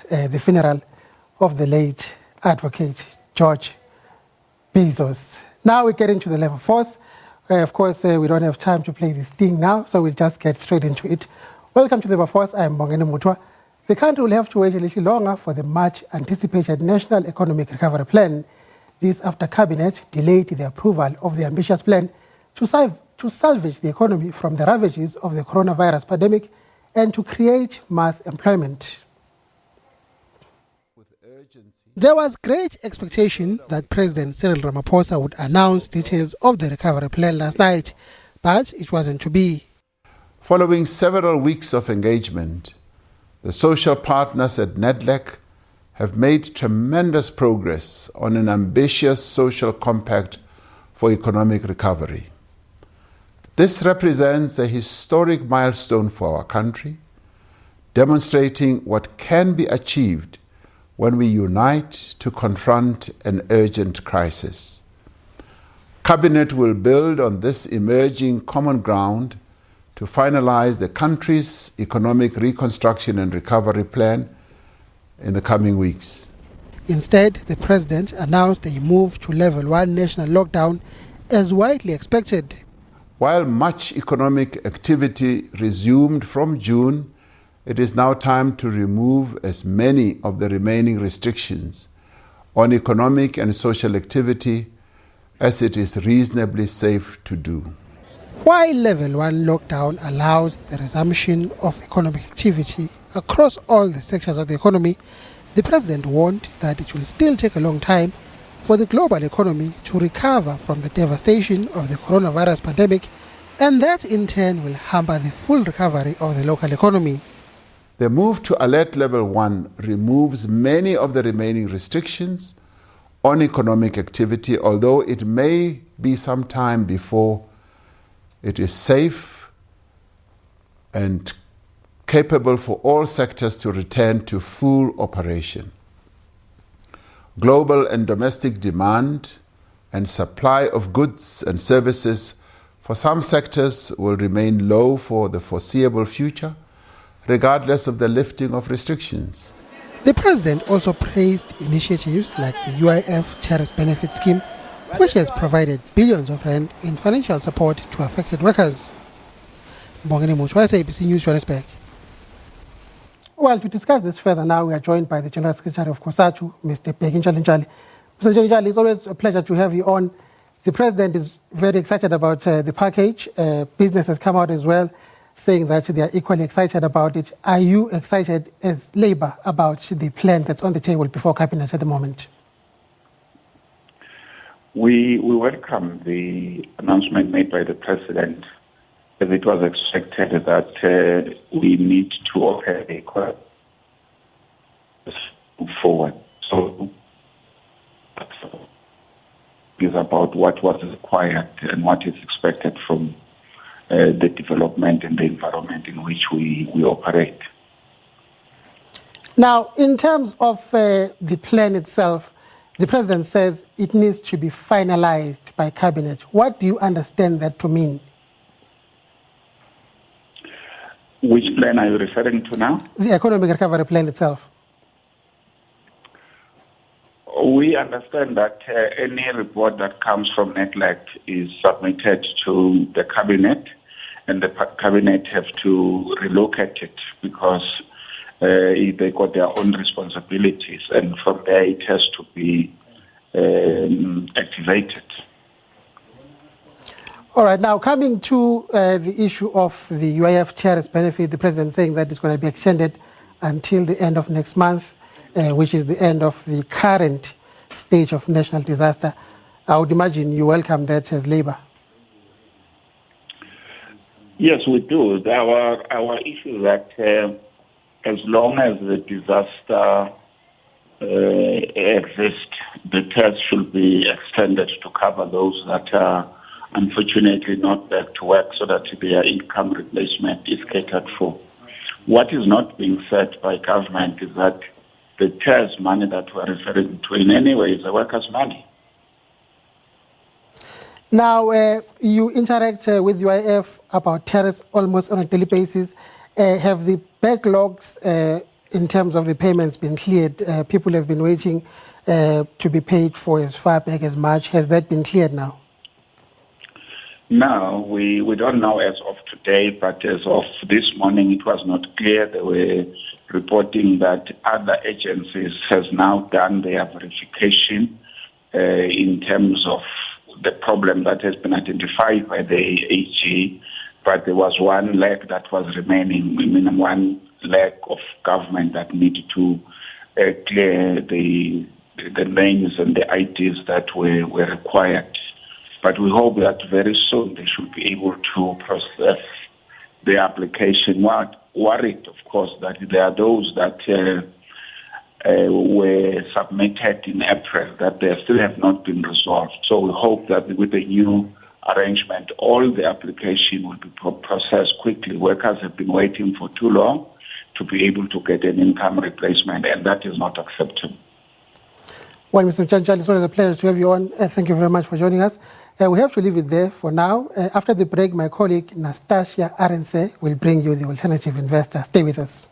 the funeral of the late advocate George Bezos. Now we get into the level force. Of course, we don't have time to play this thing now, so we'll just get straight into it. Welcome to the level force. I'm Bheki Ntshalintshali. The country will have to wait a little longer for the much-anticipated National Economic Recovery Plan. This after Cabinet delayed the approval of the ambitious plan to salvage the economy from the ravages of the coronavirus pandemic and to create mass employment. There was great expectation that President Cyril Ramaphosa would announce details of the recovery plan last night, but it wasn't to be. Following several weeks of engagement, the social partners at NEDLAC have made tremendous progress on an ambitious social compact for economic recovery. This represents a historic milestone for our country, demonstrating what can be achieved when we unite to confront an urgent crisis. Cabinet will build on this emerging common ground to finalize the country's economic reconstruction and recovery plan in the coming weeks. Instead, the President announced a move to level 1 national lockdown as widely expected. While much economic activity resumed from June, it is now time to remove as many of the remaining restrictions on economic and social activity as it is reasonably safe to do. While level 1 lockdown allows the resumption of economic activity across all the sectors of the economy, the President warned that it will still take a long time for the global economy to recover from the devastation of the coronavirus pandemic, and that in turn will hamper the full recovery of the local economy. The move to alert level 1 removes many of the remaining restrictions on economic activity, although it may be some time before it is safe and capable for all sectors to return to full operation. Global and domestic demand and supply of goods and services for some sectors will remain low for the foreseeable future, regardless of the lifting of restrictions. The President also praised initiatives like the UIF Terrorist Benefit Scheme, which has provided billions of rand in financial support to affected workers. Bheki Ntshalintshali, SABC News, Johannesburg. Well, to discuss this further now, we are joined by the General Secretary of Cosatu, Mr. Bheki Ntshalintshali. Mr. Ntshalintshali, it's always a pleasure to have you on. The President is very excited about the package. Business has come out as well, saying that they are equally excited about it. Are you excited as Labour about the plan that's on the table before Cabinet at the moment? We welcome the announcement made by the President, as it was expected that we need to offer a move forward. So it's about what was required and what is expected from the development and the environment in which we operate. Now, in terms of the plan itself, the President says it needs to be finalized by Cabinet. What do you understand that to mean? Which plan are you referring to now? The economic recovery plan itself. We understand that any report that comes from NEDLAC is submitted to the Cabinet, and the Cabinet have to relocate it because they got their own responsibilities, and from there it has to be activated. All right, now coming to the issue of the UIF terrorist benefit, the President saying that it's going to be extended until the end of next month, which is the end of the current stage of national disaster. I would imagine you welcome that as Labour. Yes, we do. Our issue is that as long as the disaster exists, the test should be extended to cover those that are unfortunately not back to work, so that their income replacement is catered for. What is not being said by government is that the TERS money that we're referring to in any way is the workers' money. Now, you interact with UIF about terrorists almost on a daily basis. Have the backlogs in terms of the payments been cleared? People have been waiting to be paid for as far back as March. Has that been cleared now? No, we don't know as of today, but as of this morning, it was not clear. They were reporting that other agencies has now done their verification in terms of the problem that has been identified by the AG, but there was one leg that was remaining, one leg of government that needed to clear the names and the IDs that were required. But we hope that very soon they should be able to process the application. We're worried, of course, that there are those that were submitted in April that they still have not been resolved. So we hope that with the new arrangement, all the application will be processed quickly. Workers have been waiting for too long to be able to get an income replacement, and that is not acceptable. Well, Mr. Ntshalintshali, it's always a pleasure to have you on. Thank you very much for joining us. We have to leave it there for now. After the break, my colleague Nastasia Arendse will bring you the alternative investor. Stay with us.